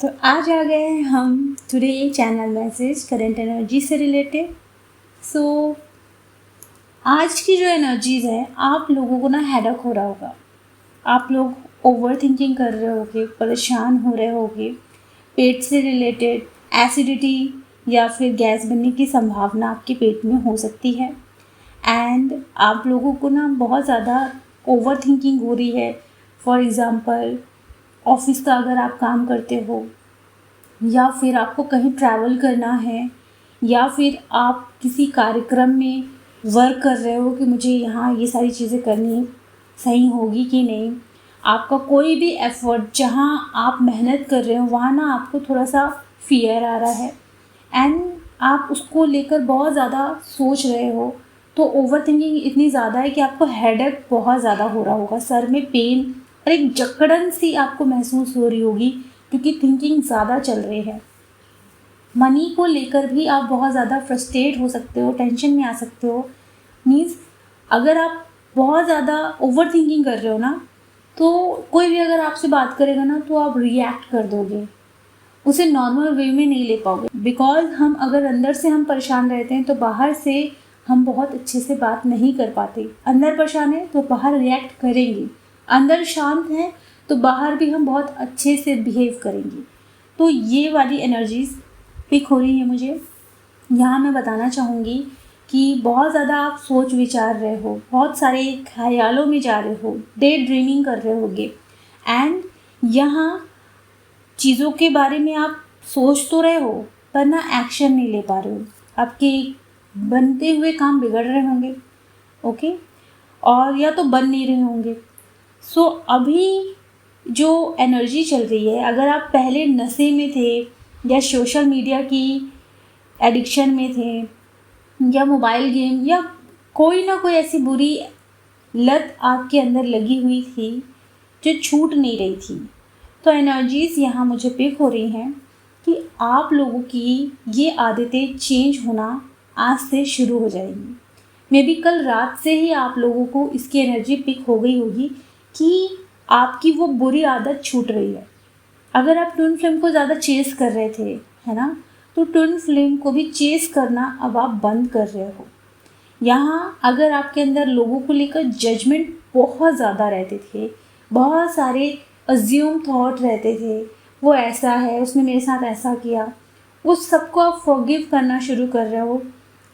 तो आज आ गए हैं हम today channel message current energy से रिलेटेड। सो आज की जो एनर्जीज़ है, आप लोगों को ना हेडेक हो रहा होगा, आप लोग ओवर थिंकिंग कर रहे होगे, परेशान हो रहे होगे, पेट से रिलेटेड एसिडिटी या फिर गैस बनने की संभावना आपके पेट में हो सकती है। एंड आप लोगों को ना बहुत ज़्यादा ओवर थिंकिंग हो रही है। फॉर एग्ज़ाम्पल, ऑफिस का अगर आप काम करते हो या फिर आपको कहीं ट्रैवल करना है या फिर आप किसी कार्यक्रम में वर्क कर रहे हो कि मुझे यहाँ ये सारी चीज़ें करनी सही होगी कि नहीं। आपका कोई भी एफ़र्ट जहाँ आप मेहनत कर रहे हो वहाँ ना आपको थोड़ा सा फ़ियर आ रहा है एंड आप उसको लेकर बहुत ज़्यादा सोच रहे हो। तो ओवर थिंकिंग इतनी ज़्यादा है कि आपको हेडेक बहुत ज़्यादा हो रहा होगा, सर में पेन और एक जकड़न सी आपको महसूस हो रही होगी क्योंकि थिंकिंग ज़्यादा चल रही है। मनी को लेकर भी आप बहुत ज़्यादा फ्रस्ट्रेट हो सकते हो, टेंशन में आ सकते हो। मीन्स अगर आप बहुत ज़्यादा ओवर थिंकिंग कर रहे हो ना, तो कोई भी अगर आपसे बात करेगा ना तो आप रिएक्ट कर दोगे, उसे नॉर्मल वे में नहीं ले पाओगे। बिकॉज हम अगर अंदर से हम परेशान रहते हैं तो बाहर से हम बहुत अच्छे से बात नहीं कर पाते। अंदर परेशान है तो बाहर रिएक्ट करेंगे, अंदर शांत है तो बाहर भी हम बहुत अच्छे से बिहेव करेंगे। तो ये वाली एनर्जीज़ पिक हो रही है मुझे। यहाँ मैं बताना चाहूँगी कि बहुत ज़्यादा आप सोच विचार रहे हो, बहुत सारे ख्यालों में जा रहे हो, डे ड्रीमिंग कर रहे होगे एंड यहाँ चीज़ों के बारे में आप सोच तो रहे हो पर ना एक्शन नहीं ले पा रहे हो। आपके बनते हुए काम बिगड़ रहे होंगे, ओके, और या तो बन नहीं रहे होंगे। सो अभी जो एनर्जी चल रही है, अगर आप पहले नशे में थे या सोशल मीडिया की एडिक्शन में थे या मोबाइल गेम या कोई ना कोई ऐसी बुरी लत आपके अंदर लगी हुई थी जो छूट नहीं रही थी, तो एनर्जीज़ यहाँ मुझे पिक हो रही हैं कि आप लोगों की ये आदतें चेंज होना आज से शुरू हो जाएंगी। मे बी कल रात से ही आप लोगों को इसकी एनर्जी पिक हो गई होगी कि आपकी वो बुरी आदत छूट रही है। अगर आप ट्विन फ्लेम को ज़्यादा चेस कर रहे थे, है ना, तो ट्विन फ्लेम को भी चेस करना अब आप बंद कर रहे हो। यहाँ अगर आपके अंदर लोगों को लेकर जजमेंट बहुत ज़्यादा रहते थे, बहुत सारे अज्यूम थॉट रहते थे, वो ऐसा है, उसने मेरे साथ ऐसा किया, उस सबको आप फॉरगिव करना शुरू कर रहे हो।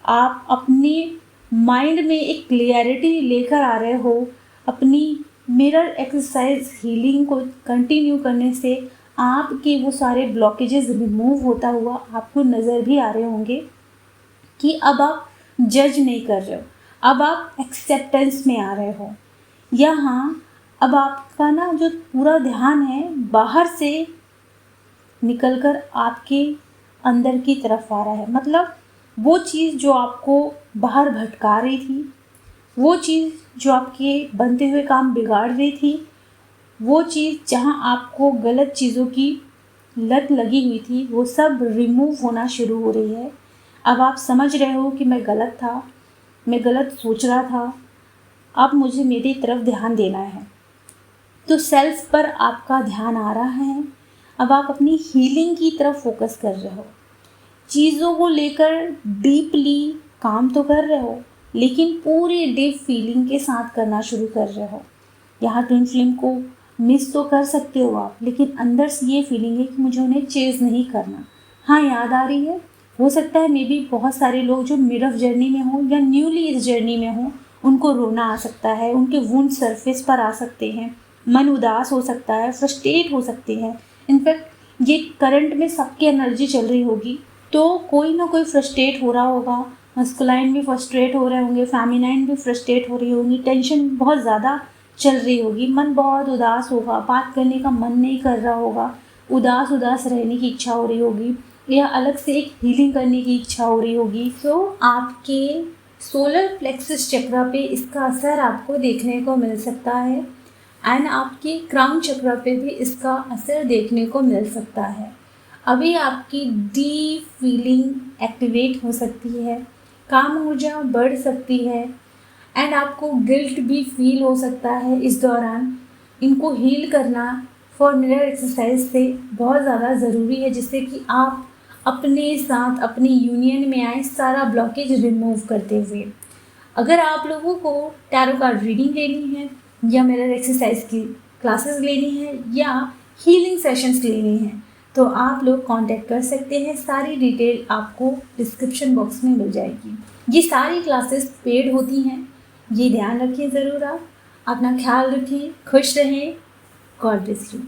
आप अपने माइंड में एक क्लियरिटी लेकर आ रहे हो। अपनी मिरर एक्सरसाइज हीलिंग को कंटिन्यू करने से आपके वो सारे ब्लॉकेजेस रिमूव होता हुआ आपको नज़र भी आ रहे होंगे कि अब आप जज नहीं कर रहे हो, अब आप एक्सेप्टेंस में आ रहे हो। यहाँ अब आपका ना जो पूरा ध्यान है बाहर से निकलकर आपके अंदर की तरफ आ रहा है। मतलब वो चीज़ जो आपको बाहर भटका रही थी, वो चीज़ जो आपके बनते हुए काम बिगाड़ रही थी, वो चीज़ जहाँ आपको गलत चीज़ों की लत लगी हुई थी, वो सब रिमूव होना शुरू हो रही है। अब आप समझ रहे हो कि मैं गलत था, मैं गलत सोच रहा था, अब मुझे मेरी तरफ ध्यान देना है। तो सेल्फ पर आपका ध्यान आ रहा है। अब आप अपनी हीलिंग की तरफ फोकस कर रहे हो। चीज़ों को लेकर डीपली काम तो कर रहे हो, लेकिन पूरी डीप फीलिंग के साथ करना शुरू कर रहे हो। यहाँ ट्विन फ्लेम को मिस तो कर सकते हो आप, लेकिन अंदर से ये फीलिंग है कि मुझे उन्हें चेज़ नहीं करना। हाँ, याद आ रही है। हो सकता है मे बी बहुत सारे लोग जो मिड ऑफ जर्नी में हों या न्यूली इस जर्नी में हों, उनको रोना आ सकता है, उनके वुंड सरफेस पर आ सकते हैं, मन उदास हो सकता है, फ्रस्ट्रेट हो सकते हैं। इनफैक्ट ये करंट में सबकी एनर्जी चल रही होगी, तो कोई ना कोई फ्रस्ट्रेट हो रहा होगा। मस्कुलाइन भी फ्रस्ट्रेट हो रहे होंगे, फेमिनाइन भी फ्रस्ट्रेट हो रही होंगी, टेंशन बहुत ज़्यादा चल रही होगी, मन बहुत उदास होगा, बात करने का मन नहीं कर रहा होगा, उदास उदास रहने की इच्छा हो रही होगी या अलग से एक हीलिंग करने की इच्छा हो रही होगी। तो आपके सोलर प्लेक्सस चक्र पे इसका असर आपको देखने को मिल सकता है एंड आपके क्राउन चक्र पे भी इसका असर देखने को मिल सकता है। अभी आपकी डीप फीलिंग एक्टिवेट हो सकती है, काम ऊर्जा बढ़ सकती है एंड आपको गिल्ट भी फील हो सकता है इस दौरान। इनको हील करना फॉर मिरर एक्सरसाइज से बहुत ज़्यादा ज़रूरी है, जिससे कि आप अपने साथ अपनी यूनियन में आए सारा ब्लॉकेज रिमूव करते हुए। अगर आप लोगों को टैरो कार्ड रीडिंग लेनी है या मिरर एक्सरसाइज की क्लासेस लेनी है या हीलिंग सेशंस लेनी है तो आप लोग कांटेक्ट कर सकते हैं। सारी डिटेल आपको डिस्क्रिप्शन बॉक्स में मिल जाएगी। ये सारी क्लासेस पेड होती हैं, ये ध्यान रखें ज़रूर। आप अपना ख्याल रखें, खुश रहें। God bless you.